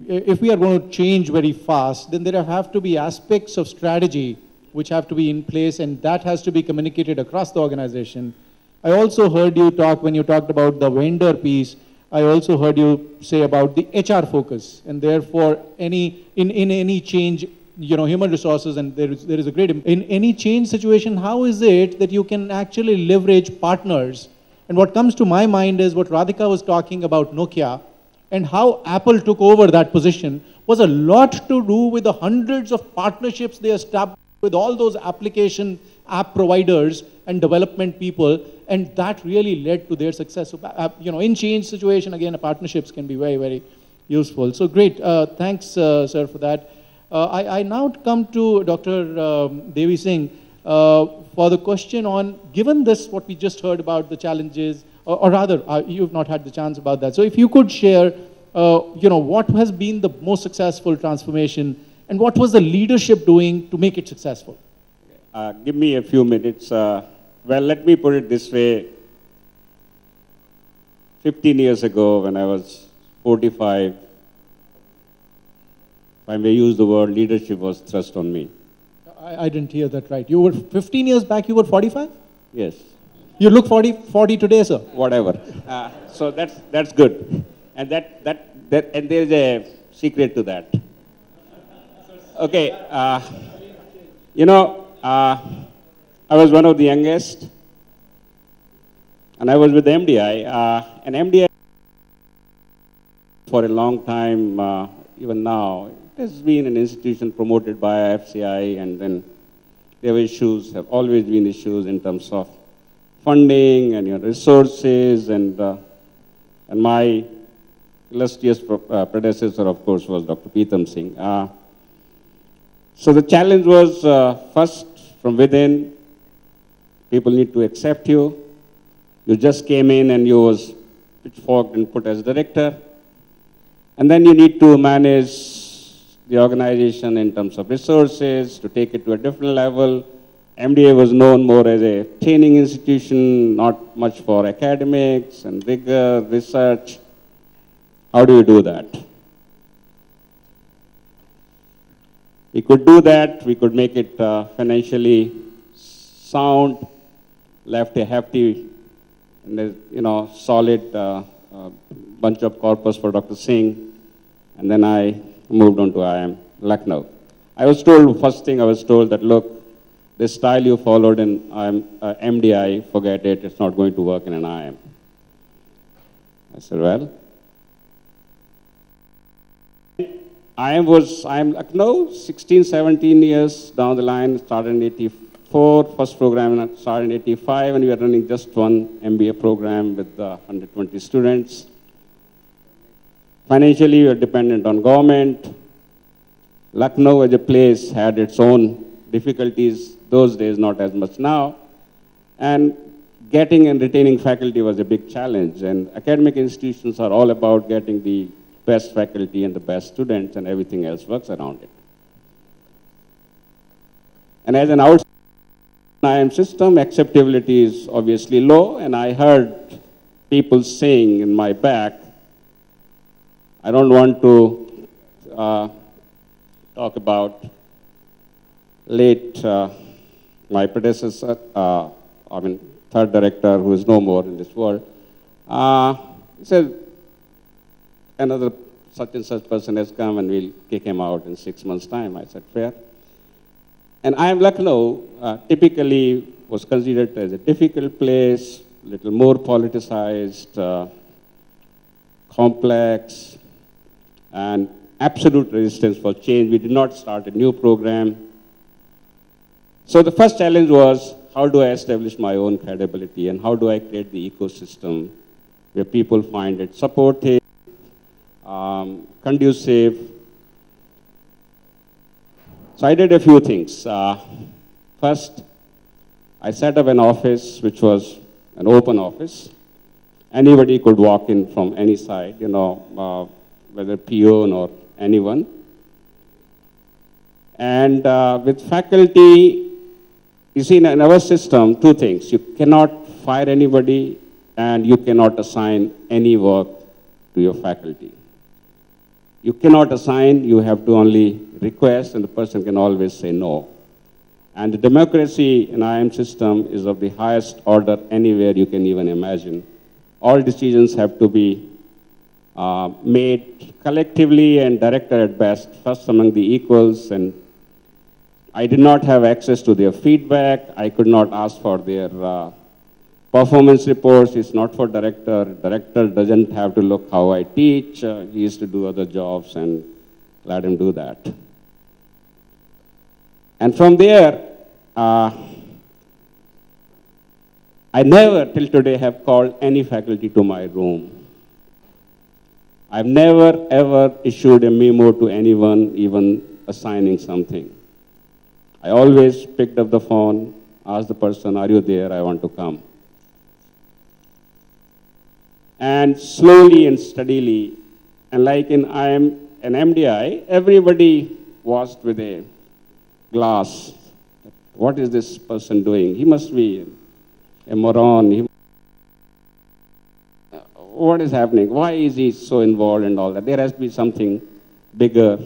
if we are going to change very fast, then there have to be aspects of strategy which have to be in place, and that has to be communicated across the organization. I also heard you talk, when you talked about the vendor piece, I also heard you say about the HR focus, and therefore in any change, you know, human resources, and there is a great, in any change situation, how is it that you can actually leverage partners? And what comes to my mind is what Radhika was talking about Nokia, and how Apple took over that position was a lot to do with the hundreds of partnerships they established with all those application app providers and development people, and that really led to their success. So, you know, in change situation, again, partnerships can be very, very useful. So great, thanks, sir, for that. I now come to Dr. Devi Singh for the question on, given this, what we just heard about the challenges, or rather, you've not had the chance about that. So if you could share, you know, what has been the most successful transformation, and what was the leadership doing to make it successful? Give me a few minutes. Well, let me put it this way. 15 years ago, when I was 45, if I may use the word, leadership was thrust on me. I didn't hear that right. You were 15 years back, you were 45? Yes. You look 40 today, sir. Whatever. So that's good. And and there's a secret to that. Okay. You know, I was one of the youngest, and I was with the MDI. And MDI, for a long time, even now, it has been an institution promoted by FCI, and then there were issues, have always been issues in terms of funding and resources, and my illustrious predecessor, of course, was Dr. Pritam Singh. So the challenge was first from within. People need to accept you. You just came in and you was pitchforked and put as director. And then you need to manage the organization in terms of resources to take it to a different level. MDA was known more as a training institution, not much for academics and rigor, research. How do you do that? We could do that. We could make it financially sound, left a hefty, and solid bunch of corpus for Dr. Singh, and then I moved on to IIM Lucknow. I was told, first thing I was told that, look, the style you followed in MDI, forget it, it's not going to work in an IIM. I said, well, IIM Lucknow, 16, 17 years down the line, started in 84, first program started in 85, and we are running just one MBA program with 120 students. Financially, we are dependent on government. Lucknow as a place had its own difficulties those days, not as much now. And getting and retaining faculty was a big challenge. And academic institutions are all about getting the best faculty and the best students, and everything else works around it. And as an outside IIM system, acceptability is obviously low, and I heard people saying in my back, I don't want to talk about late, my predecessor, third director, who is no more in this world. He said, another such and such person has come and we'll kick him out in 6 months' time. I said, fair. And IIM Lucknow typically was considered as a difficult place, a little more politicized, complex, and absolute resistance for change. We did not start a new program. So the first challenge was, how do I establish my own credibility, and how do I create the ecosystem where people find it supportive, conducive. So I did a few things. First, I set up an office which was an open office. Anybody could walk in from any side, whether peon or anyone. And with faculty, you see, in our system, two things. You cannot fire anybody, and you cannot assign any work to your faculty. You cannot assign, you have to only request, and the person can always say no. And the democracy in IM system is of the highest order anywhere you can even imagine. All decisions have to be made collectively and directed at best, first among the equals. And I did not have access to their feedback. I could not ask for their performance reports. It's not for director. Director doesn't have to look how I teach. He used to do other jobs and let him do that. And from there, I never till today have called any faculty to my room. I've never ever issued a memo to anyone, even assigning something. I always picked up the phone, asked the person, are you there? I want to come. And slowly and steadily, and like in IM and MDI, everybody watched with a glass. What is this person doing? He must be a moron. What is happening? Why is he so involved and all that? There has to be something bigger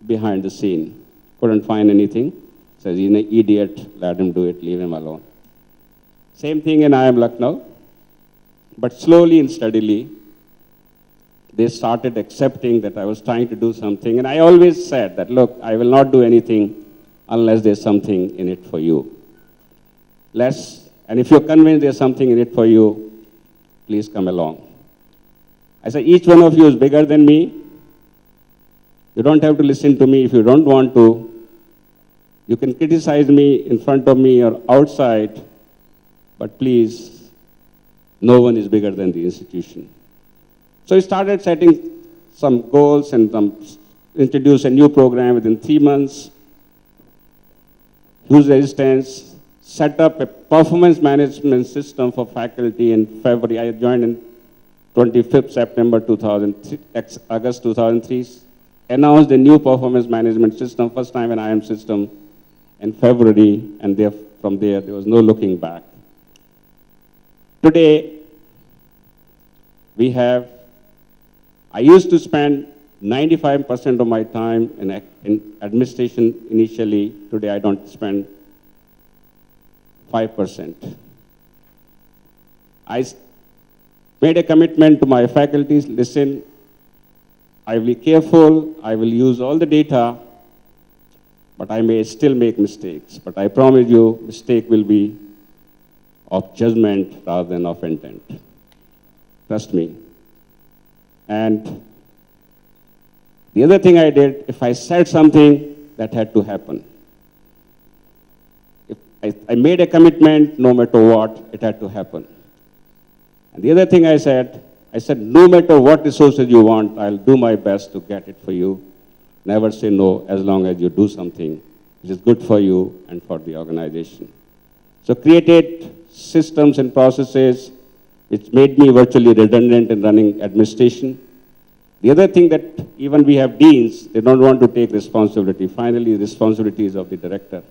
behind the scene. Couldn't find anything. Says, he's an idiot, let him do it, leave him alone. Same thing in IM Lucknow. But slowly and steadily, they started accepting that I was trying to do something. And I always said that, look, I will not do anything unless there's something in it for you. And if you're convinced there's something in it for you, please come along. I said, each one of you is bigger than me. You don't have to listen to me if you don't want to. You can criticize me in front of me or outside, but please, no one is bigger than the institution. So we started setting some goals and introduced a new program within 3 months. Huge resistance, set up a performance management system for faculty in February. I joined in 25th September 2003, August 2003, announced a new performance management system, first time in IM system in February, and from there was no looking back. Today, I used to spend 95% of my time in administration initially. Today I don't spend 5%. I made a commitment to my faculties, listen, I will be careful, I will use all the data, but I may still make mistakes. But I promise you, mistake will be of judgment rather than of intent. Trust me. And the other thing I did, if I said something, that had to happen. If I made a commitment, no matter what, it had to happen. And the other thing I said, no matter what resources you want, I'll do my best to get it for you. Never say no as long as you do something which is good for you and for the organization. So created systems and processes which made me virtually redundant in running administration. The other thing that even we have deans, they don't want to take responsibility. Finally, the responsibility is of the director.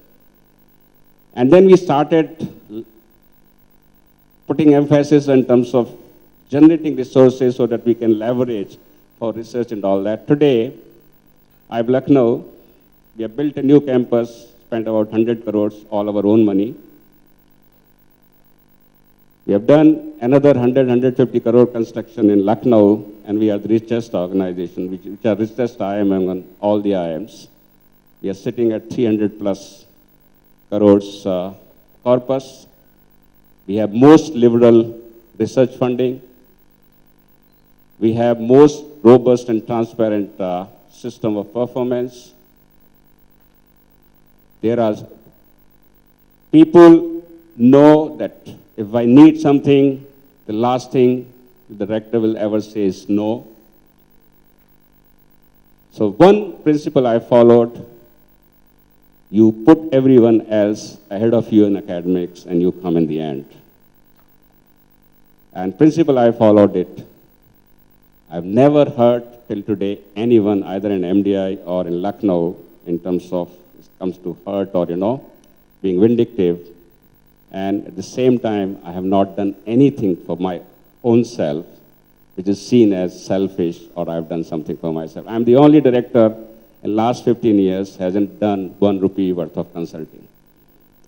And then we started putting emphasis in terms of generating resources so that we can leverage for research and all that. Today, IIM Lucknow, we have built a new campus, spent about 100 crores, all our own money. We have done another 150 crore construction in Lucknow, and we are the richest organization, which are richest IIM among all the IIMs. We are sitting at 300 plus crores corpus. We have most liberal research funding. We have most robust and transparent system of performance. There are people know that if I need something, the last thing the director will ever say is no. So one principle I followed, you put everyone else ahead of you in academics and you come in the end. And principle I followed it. I've never heard till today anyone either in MDI or in Lucknow in terms of it comes to hurt or being vindictive. And at the same time, I have not done anything for my own self which is seen as selfish or I've done something for myself. I'm the only director in last 15 years hasn't done 1 rupee worth of consulting.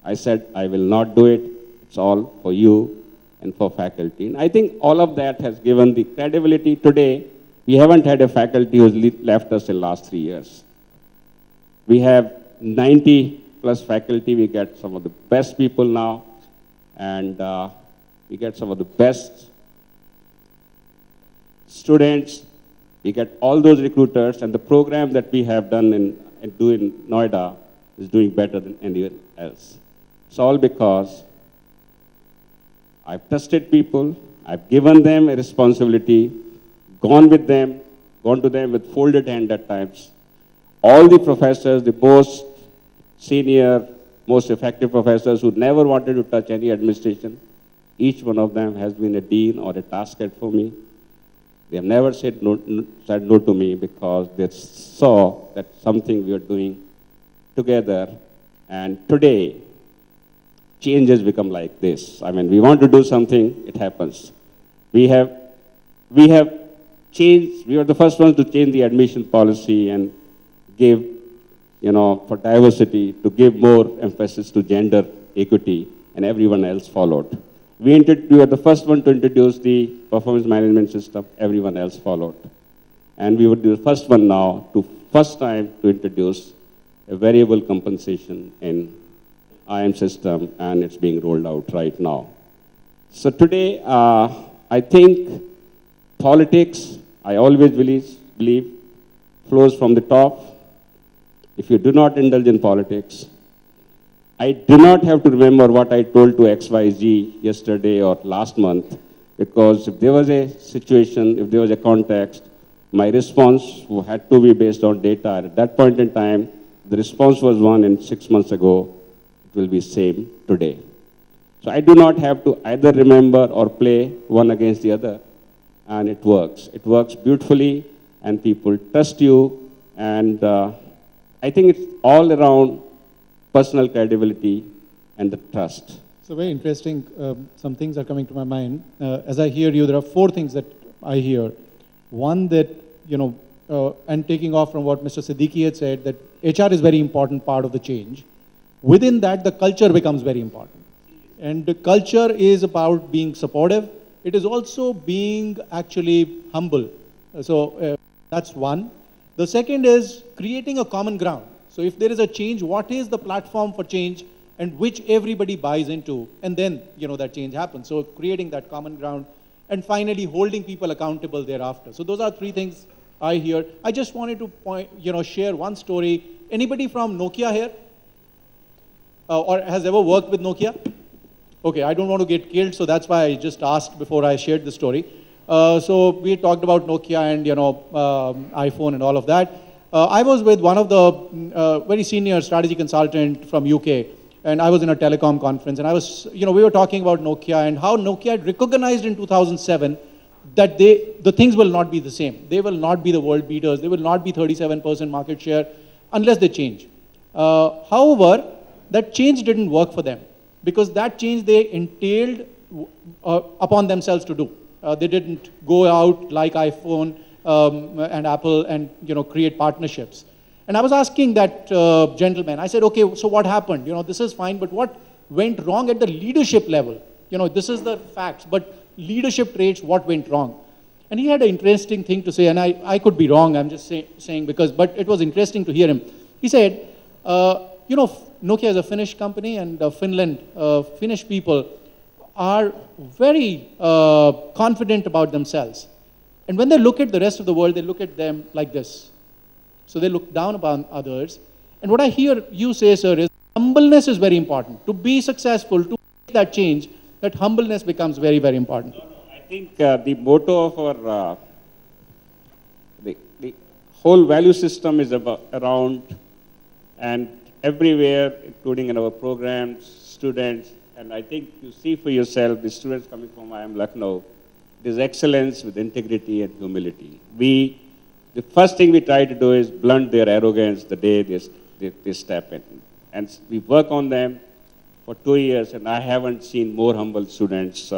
I said, I will not do it. It's all for you and for faculty. And I think all of that has given the credibility. Today, we haven't had a faculty who's left us in last 3 years. We have 90 plus faculty. We get some of the best people now, and we get some of the best students. We get all those recruiters, and the program that we have done and do in Noida is doing better than anyone else. It's all because I've trusted people, I've given them a responsibility, gone to them with folded hand at times. All the professors, the most senior, most effective professors who never wanted to touch any administration, each one of them has been a dean or a task head for me. They have never said no to me because they saw that something we are doing together. And today, change has become like this. I mean, we want to do something, it happens. We have changed, we were the first ones to change the admission policy and give, for diversity, to give more emphasis to gender equity, and everyone else followed. We were the first one to introduce the performance management system, everyone else followed. And we were the first one now first time to introduce a variable compensation in IM system, and it's being rolled out right now. So today, I think politics, I always believe, flows from the top. If you do not indulge in politics, I do not have to remember what I told to XYZ yesterday or last month, because if there was a situation, if there was a context, my response had to be based on data. At that point in time, the response was one, and 6 months ago, it will be same today. So I do not have to either remember or play one against the other, and it works. It works beautifully, and people trust you, and I think it's all around personal credibility and the trust. So very interesting. Some things are coming to my mind. As I hear you, there are 4 things that I hear. One that, and taking off from what Mr. Siddiqui had said, that HR is very important part of the change. Within that, the culture becomes very important. And the culture is about being supportive. It is also being actually humble. So that's one. The second is creating a common ground. So if there is a change, what is the platform for change and which everybody buys into, and then, that change happens. So creating that common ground, and finally holding people accountable thereafter. So those are 3 things I hear. I just wanted to share one story. Anybody from Nokia here? Or has ever worked with Nokia? Okay, I don't want to get killed, so that's why I just asked before I shared the story. So we talked about Nokia and, iPhone and all of that. I was with one of the very senior strategy consultant from UK, and I was in a telecom conference, and I was, we were talking about Nokia and how Nokia had recognized in 2007 that the things will not be the same. They will not be the world beaters. They will not be 37% market share unless they change. However, that change didn't work for them because that change they entailed upon themselves to do. They didn't go out like iPhone and Apple and create partnerships. And I was asking that gentleman, I said, okay, so what happened? This is fine, but what went wrong at the leadership level? This is the facts, but leadership traits, what went wrong? And he had an interesting thing to say, and I could be wrong, I'm just saying but it was interesting to hear him. He said, Nokia is a Finnish company, and Finland, Finnish people are very confident about themselves. And when they look at the rest of the world, they look at them like this. So they look down upon others. And what I hear you say, sir, is humbleness is very important. To be successful, to make that change, that humbleness becomes very, very important. I think the motto of our, the whole value system is around, and everywhere, including in our programs, students, and I think you see for yourself, the students coming from IIM Lucknow, it is excellence with integrity and humility. The first thing we try to do is blunt their arrogance the day they step in. And we work on them for 2 years, and I haven't seen more humble students.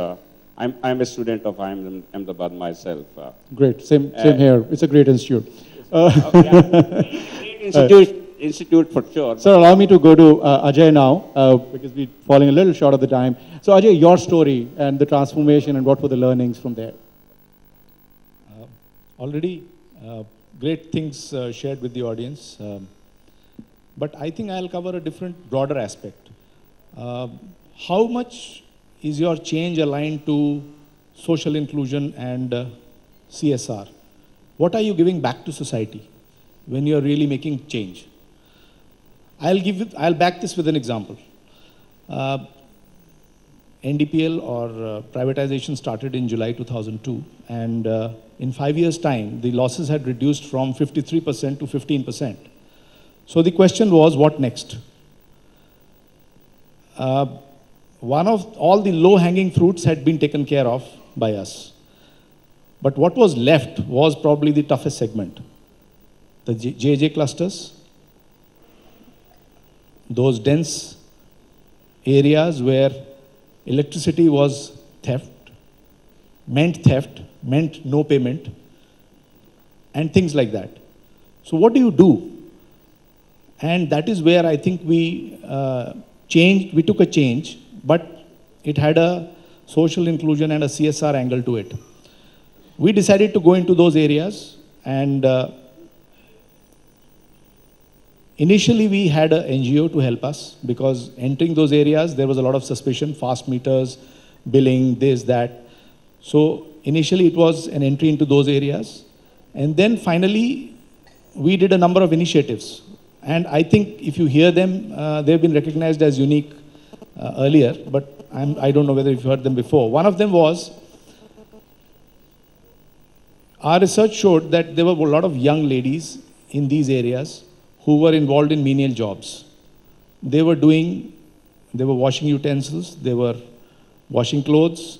I'm a student of IIM Ahmedabad myself. Great, same here. It's a great institute. Great institute for sure. Sir, allow me to go to Ajay now, because we're falling a little short of the time. So Ajay, your story and the transformation and what were the learnings from there? Already great things shared with the audience, but I think I'll cover a different, broader aspect. How much is your change aligned to social inclusion and CSR? What are you giving back to society when you're really making change? I'll back this with an example. NDPL or privatization started in July 2002, and in 5 years' time, the losses had reduced from 53% to 15%. So the question was, what next? One of all the low-hanging fruits had been taken care of by us. But what was left was probably the toughest segment. The JJ clusters, those dense areas where electricity was meant no payment, and things like that. So what do you do? And that is where I think we took a change, but it had a social inclusion and a CSR angle to it. We decided to go into those areas, and initially we had an NGO to help us, because entering those areas, there was a lot of suspicion, fast meters, billing, this, that. So initially it was an entry into those areas. And then finally, we did a number of initiatives. And I think if you hear them, they've been recognized as unique earlier, but I don't know whether you've heard them before. One of them was, our research showed that there were a lot of young ladies in these areas who were involved in menial jobs. They were washing utensils, they were washing clothes,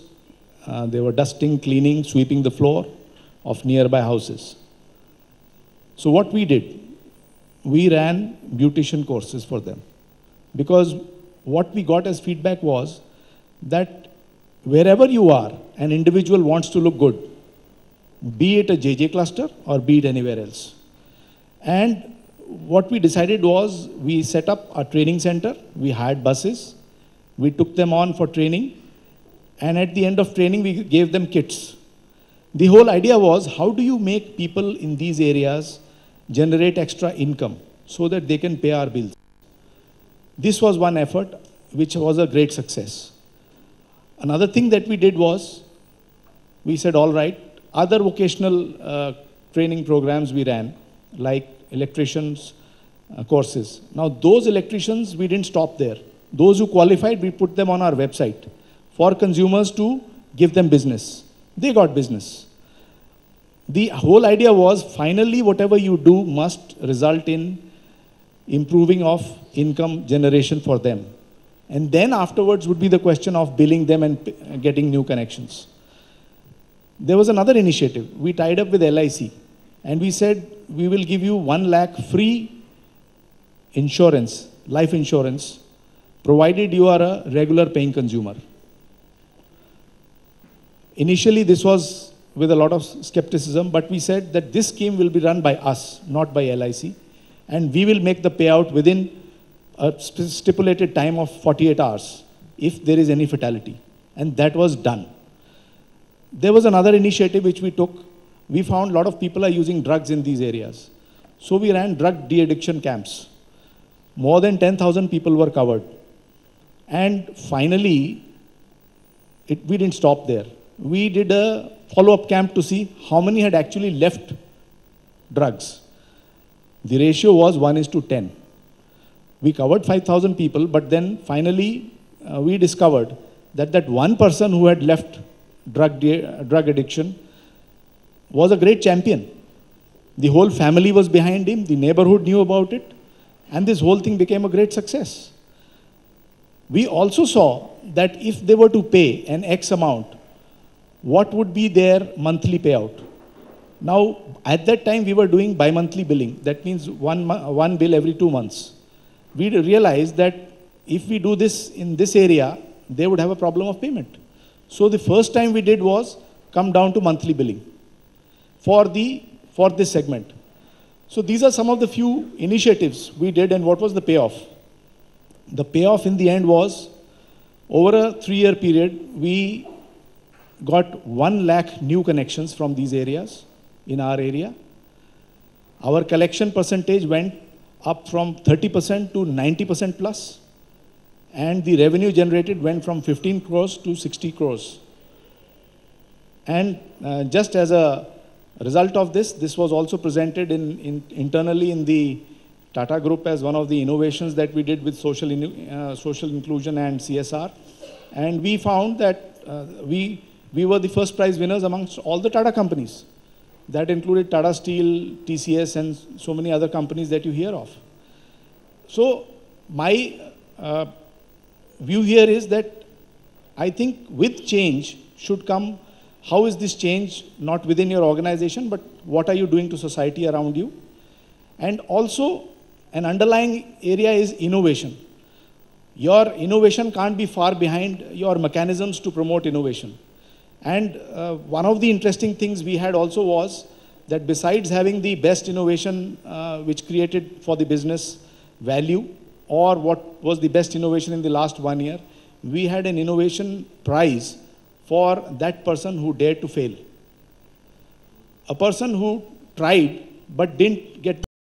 they were dusting, cleaning, sweeping the floor of nearby houses. So what we did, we ran beautician courses for them. Because what we got as feedback was that wherever you are, an individual wants to look good, be it a JJ cluster or be it anywhere else. And what we decided was, we set up a training center, we hired buses, we took them on for training, and at the end of training, we gave them kits. The whole idea was, how do you make people in these areas generate extra income so that they can pay our bills? This was one effort, which was a great success. Another thing that we did was, we said, all right, other vocational training programs we ran, like electricians courses. Now, those electricians, we didn't stop there. Those who qualified, we put them on our website for consumers to give them business. They got business. The whole idea was, finally, whatever you do must result in improving of income generation for them. And then afterwards would be the question of billing them and getting new connections. There was another initiative. We tied up with LIC, and we said, we will give you 1 lakh free insurance, life insurance, provided you are a regular paying consumer. Initially, this was with a lot of skepticism, but we said that this scheme will be run by us, not by LIC, and we will make the payout within a stipulated time of 48 hours if there is any fatality. And that was done. There was another initiative which we took. We found a lot of people are using drugs in these areas. So we ran drug de-addiction camps. More than 10,000 people were covered. And finally, we didn't stop there. We did a follow-up camp to see how many had actually left drugs. The ratio was 1:10. We covered 5,000 people, but then finally we discovered that that one person who had left drug addiction was a great champion. The whole family was behind him, the neighborhood knew about it, and this whole thing became a great success. We also saw that if they were to pay an X amount, what would be their monthly payout? Now, at that time, we were doing bi-monthly billing. That means one bill every 2 months. We realized that if we do this in this area, they would have a problem of payment. So the first time we did was come down to monthly billing for this segment. So these are some of the few initiatives we did, and what was the payoff? The payoff in the end was, over a 3-year period, we got 1 lakh new connections from these areas in our area. Our collection percentage went up from 30% to 90% plus, and the revenue generated went from 15 crores to 60 crores. And just as a result of this, this was also presented internally in the Tata Group as one of the innovations that we did with social inclusion and CSR. And we found that we were the first prize winners amongst all the Tata companies. That included Tata Steel, TCS, and so many other companies that you hear of. So my view here is that I think with change should come, how is this change not within your organization, but what are you doing to society around you? And also, an underlying area is innovation. Your innovation can't be far behind your mechanisms to promote innovation. And one of the interesting things we had also was that besides having the best innovation which created for the business value, or what was the best innovation in the last 1 year, we had an innovation prize for that person who dared to fail. A person who tried but didn't get